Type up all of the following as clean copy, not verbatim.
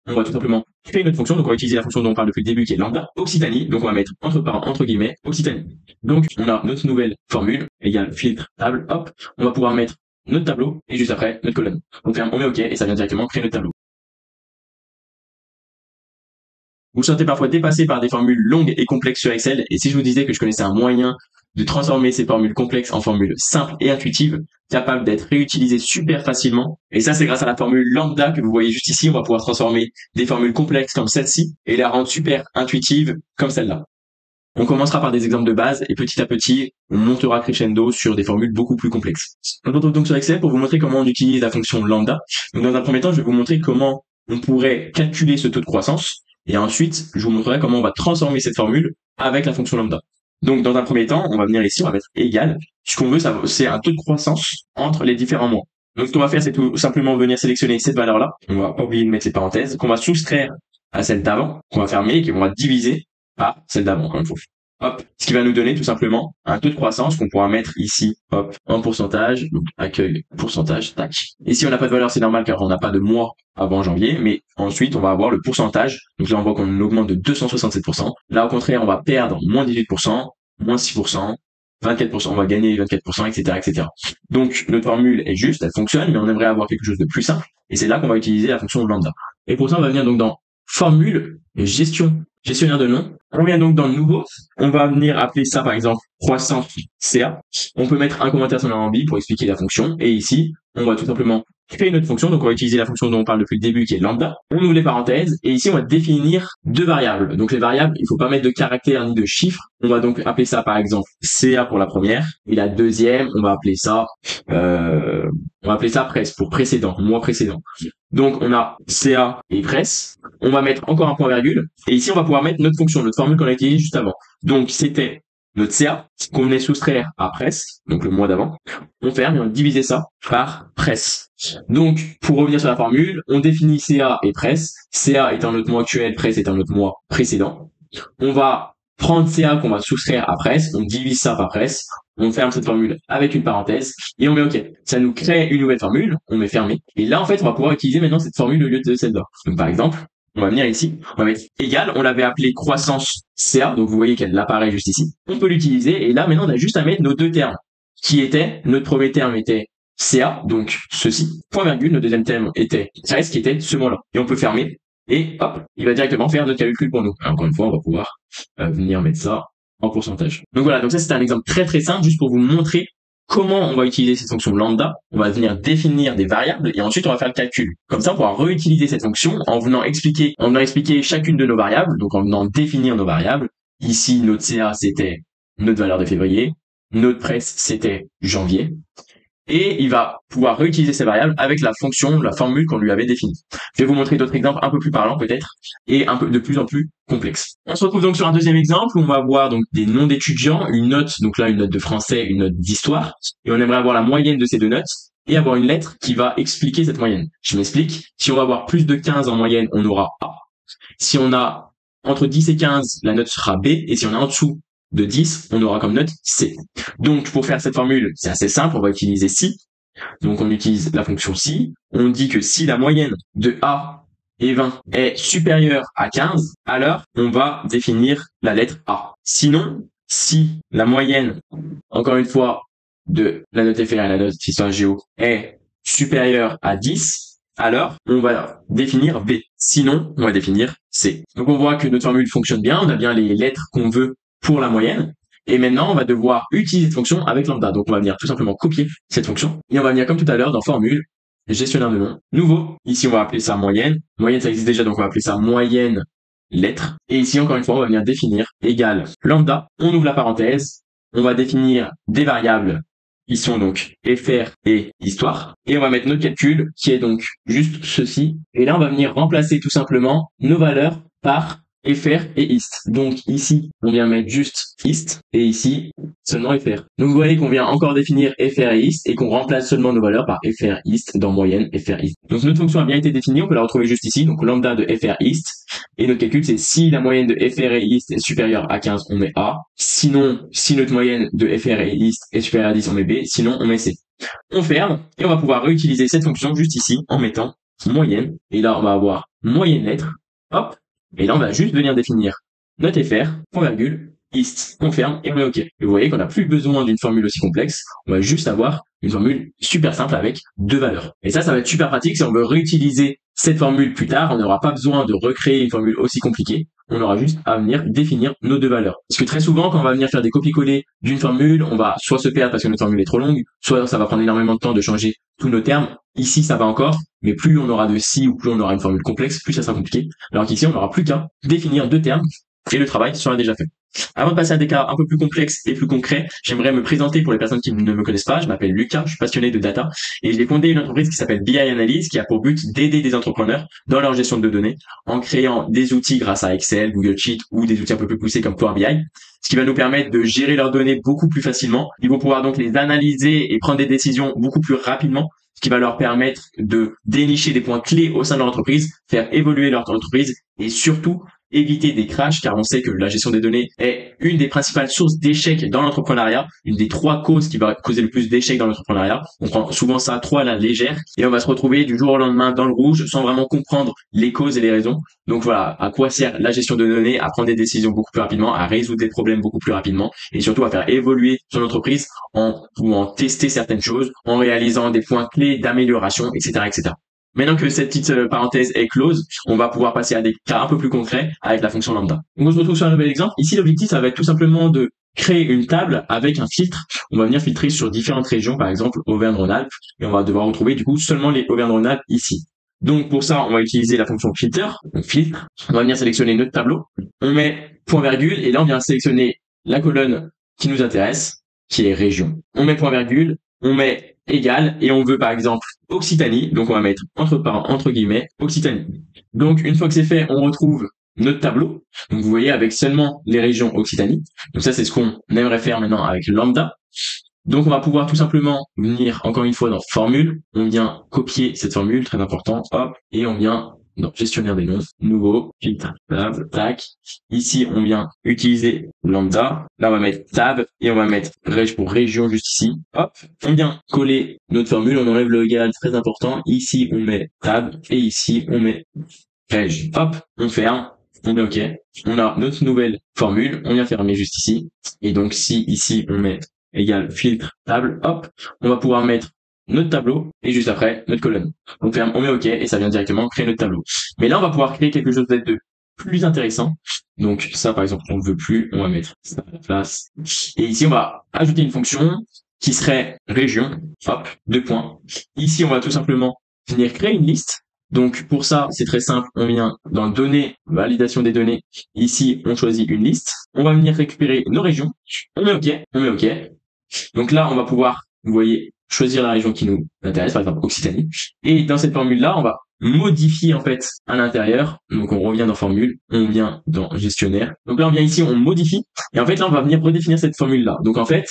on va tout simplement créer notre fonction. Donc, on va utiliser la fonction dont on parle depuis le début, qui est lambda, Occitanie. Donc, on va mettre entre guillemets, Occitanie. Donc, on a notre nouvelle formule, égale filtre table, hop. On va pouvoir mettre notre tableau et juste après, notre colonne. On ferme, on met OK et ça vient directement créer notre tableau. Vous vous sentez parfois dépassé par des formules longues et complexes sur Excel, et si je vous disais que je connaissais un moyen de transformer ces formules complexes en formules simples et intuitives, capables d'être réutilisées super facilement, et ça c'est grâce à la formule lambda que vous voyez juste ici, on va pouvoir transformer des formules complexes comme celle-ci et la rendre super intuitives comme celle-là. On commencera par des exemples de base et petit à petit, on montera crescendo sur des formules beaucoup plus complexes. On se retrouve donc sur Excel pour vous montrer comment on utilise la fonction lambda. Donc dans un premier temps, je vais vous montrer comment on pourrait calculer ce taux de croissance. Et ensuite, je vous montrerai comment on va transformer cette formule avec la fonction lambda. Donc, dans un premier temps, on va venir ici, on va mettre égal. Ce qu'on veut, c'est un taux de croissance entre les différents mois. Donc, ce qu'on va faire, c'est tout simplement venir sélectionner cette valeur-là. On va pas oublier de mettre les parenthèses, qu'on va soustraire à celle d'avant, qu'on va fermer et qu'on va diviser par celle d'avant, encore une fois. Hop, ce qui va nous donner tout simplement un taux de croissance qu'on pourra mettre ici, hop, en pourcentage, accueil, pourcentage, tac. Ici, on n'a pas de valeur, c'est normal car on n'a pas de mois avant janvier, mais ensuite, on va avoir le pourcentage. Donc là, on voit qu'on augmente de 267%. Là, au contraire, on va perdre moins 18%, moins 6%, 24%, on va gagner 24%, etc., etc. Donc, notre formule est juste, elle fonctionne, mais on aimerait avoir quelque chose de plus simple. Et c'est là qu'on va utiliser la fonction lambda. Et pour ça, on va venir donc dans formule et gestionnaire de nom. On vient donc dans le nouveau. On va venir appeler ça, par exemple, croissance CA. On peut mettre un commentaire sur l'envie pour expliquer la fonction. Et ici, on va tout simplement créer notre fonction. Donc, on va utiliser la fonction dont on parle depuis le début, qui est lambda. On ouvre les parenthèses. Et ici, on va définir deux variables. Donc, les variables, il ne faut pas mettre de caractères ni de chiffres. On va donc appeler ça, par exemple, CA pour la première. Et la deuxième, on va appeler ça presse pour précédent, mois précédent. Donc, on a CA et presse. On va mettre encore un point virgule. Et ici, on va pouvoir mettre notre fonction, notre formule qu'on a utilisée juste avant. Donc, c'était notre CA qu'on venait soustraire à presse, donc le mois d'avant. On ferme et on divisait ça par presse. Donc, pour revenir sur la formule, on définit CA et presse. CA étant notre mois actuel, presse étant notre mois précédent. On va prendre CA qu'on va soustraire à presse, on divise ça par presse, on ferme cette formule avec une parenthèse et on met OK. Ça nous crée une nouvelle formule, on met fermé. Et là, en fait, on va pouvoir utiliser maintenant cette formule au lieu de celle-là. Donc, par exemple, on va venir ici, on va mettre égal, on l'avait appelé croissance CA, donc vous voyez qu'elle apparaît juste ici. On peut l'utiliser et là, maintenant, on a juste à mettre nos deux termes qui étaient, notre premier terme était CA, donc ceci, point virgule, notre deuxième terme était presse qui était ce mois-là. Et on peut fermer. Et hop, il va directement faire notre calcul pour nous. Encore une fois, on va pouvoir venir mettre ça en pourcentage. Donc voilà, donc ça c'est un exemple très très simple juste pour vous montrer comment on va utiliser cette fonction lambda. On va venir définir des variables et ensuite on va faire le calcul. Comme ça, on pourra réutiliser cette fonction en venant expliquer chacune de nos variables, donc en venant définir nos variables. Ici, notre CA c'était notre valeur de février, notre presse c'était janvier. Et il va pouvoir réutiliser ces variables avec la fonction, la formule qu'on lui avait définie. Je vais vous montrer d'autres exemples un peu plus parlants peut-être, et un peu de plus en plus complexes. On se retrouve donc sur un deuxième exemple où on va avoir donc des noms d'étudiants, une note, donc là une note de français, une note d'histoire, et on aimerait avoir la moyenne de ces deux notes, et avoir une lettre qui va expliquer cette moyenne. Je m'explique, si on va avoir plus de 15 en moyenne, on aura A. Si on a entre 10 et 15, la note sera B, et si on est en dessous de 10, on aura comme note C. Donc, pour faire cette formule, c'est assez simple, on va utiliser si. Donc, on utilise la fonction si. On dit que si la moyenne de A et 20 est supérieure à 15, alors on va définir la lettre A. Sinon, si la moyenne, encore une fois, de la note FR et la note histoire géo est supérieure à 10, alors on va définir B. Sinon, on va définir C. Donc, on voit que notre formule fonctionne bien, on a bien les lettres qu'on veut pour la moyenne. Et maintenant, on va devoir utiliser cette fonction avec lambda. Donc, on va venir tout simplement copier cette fonction. Et on va venir, comme tout à l'heure, dans formule, gestionnaire de nom, nouveau. Ici, on va appeler ça moyenne. Moyenne, ça existe déjà, donc on va appeler ça moyenne lettre. Et ici, encore une fois, on va venir définir égal lambda. On ouvre la parenthèse. On va définir des variables qui sont donc FR et histoire. Et on va mettre notre calcul, qui est donc juste ceci. Et là, on va venir remplacer tout simplement nos valeurs par FR et IST. Donc ici, on vient mettre juste IST et ici, seulement FR. Donc vous voyez qu'on vient encore définir FR et IST et qu'on remplace seulement nos valeurs par FR IST dans moyenne FR IST. Donc notre fonction a bien été définie, on peut la retrouver juste ici, donc lambda de FR IST. Et notre calcul, c'est si la moyenne de FR et IST est supérieure à 15, on met A. Sinon, si notre moyenne de FR et IST est supérieure à 10, on met B. Sinon, on met C. On ferme et on va pouvoir réutiliser cette fonction juste ici en mettant moyenne, et là on va avoir moyenne lettre, hop, et là on va juste venir définir notre FR, point virgule, ist, on ferme et on est OK. Et vous voyez qu'on n'a plus besoin d'une formule aussi complexe, on va juste avoir une formule super simple avec deux valeurs. Et ça va être super pratique si on veut réutiliser cette formule plus tard, on n'aura pas besoin de recréer une formule aussi compliquée, on aura juste à venir définir nos deux valeurs. Parce que très souvent, quand on va venir faire des copier-coller d'une formule, on va soit se perdre parce que notre formule est trop longue, soit ça va prendre énormément de temps de changer tous nos termes. Ici, ça va encore, mais plus on aura de si ou plus on aura une formule complexe, plus ça sera compliqué. Alors qu'ici, on n'aura plus qu'à définir deux termes et le travail sera déjà fait. Avant de passer à des cas un peu plus complexes et plus concrets, j'aimerais me présenter pour les personnes qui ne me connaissent pas. Je m'appelle Lucas, je suis passionné de data et j'ai fondé une entreprise qui s'appelle BI Analyse qui a pour but d'aider des entrepreneurs dans leur gestion de données en créant des outils grâce à Excel, Google Sheet ou des outils un peu plus poussés comme Power BI, ce qui va nous permettre de gérer leurs données beaucoup plus facilement. Ils vont pouvoir donc les analyser et prendre des décisions beaucoup plus rapidement, ce qui va leur permettre de dénicher des points clés au sein de leur entreprise, faire évoluer leur entreprise et surtout éviter des crashs, car on sait que la gestion des données est une des principales sources d'échecs dans l'entrepreneuriat, une des trois causes qui va causer le plus d'échecs dans l'entrepreneuriat. On prend souvent ça trop à la légère et on va se retrouver du jour au lendemain dans le rouge sans vraiment comprendre les causes et les raisons. Donc voilà, à quoi sert la gestion de données, à prendre des décisions beaucoup plus rapidement, à résoudre des problèmes beaucoup plus rapidement et surtout à faire évoluer son entreprise en tester certaines choses, en réalisant des points clés d'amélioration, etc., etc. Maintenant que cette petite parenthèse est close, on va pouvoir passer à des cas un peu plus concrets avec la fonction lambda. Donc on se retrouve sur un nouvel exemple. Ici, l'objectif, ça va être tout simplement de créer une table avec un filtre. On va venir filtrer sur différentes régions, par exemple Auvergne-Rhône-Alpes, et on va devoir retrouver du coup seulement les Auvergne-Rhône-Alpes ici. Donc pour ça, on va utiliser la fonction filter, donc filtre. On va venir sélectionner notre tableau. On met point virgule, et là on vient sélectionner la colonne qui nous intéresse, qui est région. On met point virgule, on met égal et on veut par exemple Occitanie, donc on va mettre entre guillemets Occitanie. Donc une fois que c'est fait, on retrouve notre tableau. Donc vous voyez avec seulement les régions Occitanie. Donc ça c'est ce qu'on aimerait faire maintenant avec lambda. Donc on va pouvoir tout simplement venir encore une fois dans formule, on vient copier cette formule, très important, hop, et on vient dans gestionnaire des noms, nouveau, filtre, tab, tac. Ici, on vient utiliser lambda. Là, on va mettre tab et on va mettre reg pour région juste ici. Hop, on vient coller notre formule, on enlève le égal, très important. Ici, on met tab et ici, on met reg. Hop, on ferme, on met OK. On a notre nouvelle formule, on vient fermer juste ici. Et donc, si ici, on met égal filtre table, hop, on va pouvoir mettre notre tableau et juste après notre colonne. On ferme, on met OK et ça vient directement créer notre tableau. Mais là, on va pouvoir créer quelque chose de plus intéressant. Donc ça, par exemple, on ne veut plus, on va mettre ça à la place. Et ici, on va ajouter une fonction qui serait région, hop, 2 points. Ici, on va tout simplement venir créer une liste. Donc pour ça, c'est très simple, on vient dans données, validation des données. Ici, on choisit une liste. On va venir récupérer nos régions. On met OK, on met OK. Donc là, on va pouvoir, vous voyez, choisir la région qui nous intéresse, par exemple Occitanie. Et dans cette formule-là, on va modifier en fait à l'intérieur. Donc on revient dans formule, on vient dans gestionnaire. Donc là, on vient ici, on modifie. Et en fait, là, on va venir redéfinir cette formule-là. Donc en fait,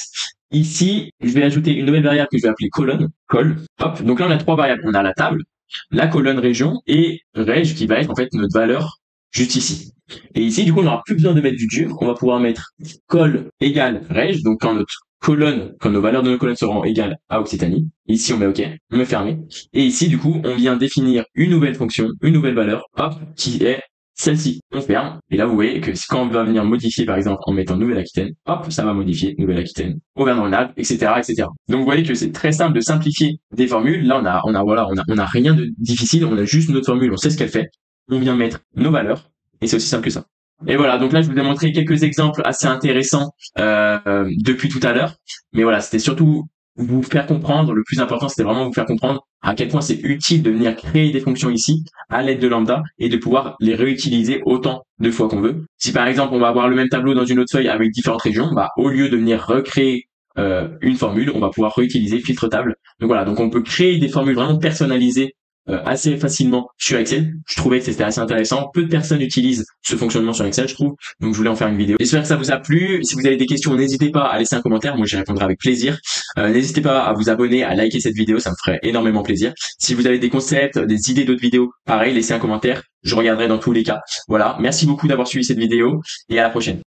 ici, je vais ajouter une nouvelle variable que je vais appeler colonne, col. Hop. Donc là, on a 3 variables. On a la table, la colonne région et reg qui va être en fait notre valeur juste ici. Et ici, du coup, on n'aura plus besoin de mettre du dur. On va pouvoir mettre col égale reg. Donc quand nos valeurs de nos colonnes seront égales à Occitanie. Ici, on met OK, on met fermé. Et ici, du coup, on vient définir une nouvelle fonction, une nouvelle valeur, hop, qui est celle-ci. On ferme. Et là, vous voyez que quand on va venir modifier, par exemple, en mettant Nouvelle-Aquitaine, hop, ça va modifier Nouvelle-Aquitaine, Auvergne-Rhône-Alpes, etc., etc. Donc, vous voyez que c'est très simple de simplifier des formules. Là, on a rien de difficile. On a juste notre formule. On sait ce qu'elle fait. On vient mettre nos valeurs. Et c'est aussi simple que ça. Et voilà, donc là je vous ai montré quelques exemples assez intéressants depuis tout à l'heure. Mais voilà, c'était surtout vous faire comprendre, le plus important c'était vraiment vous faire comprendre à quel point c'est utile de venir créer des fonctions ici à l'aide de lambda et de pouvoir les réutiliser autant de fois qu'on veut. Si par exemple on va avoir le même tableau dans une autre feuille avec différentes régions, bah au lieu de venir recréer une formule, on va pouvoir réutiliser filtre table. Donc voilà, donc on peut créer des formules vraiment personnalisées assez facilement sur Excel. Je trouvais que c'était assez intéressant. Peu de personnes utilisent ce fonctionnement sur Excel, je trouve. Donc je voulais en faire une vidéo. J'espère que ça vous a plu. Si vous avez des questions, n'hésitez pas à laisser un commentaire. Moi, j'y répondrai avec plaisir. N'hésitez pas à vous abonner, à liker cette vidéo. Ça me ferait énormément plaisir. Si vous avez des concepts, des idées d'autres vidéos, pareil, laissez un commentaire. Je regarderai dans tous les cas. Voilà. Merci beaucoup d'avoir suivi cette vidéo et à la prochaine.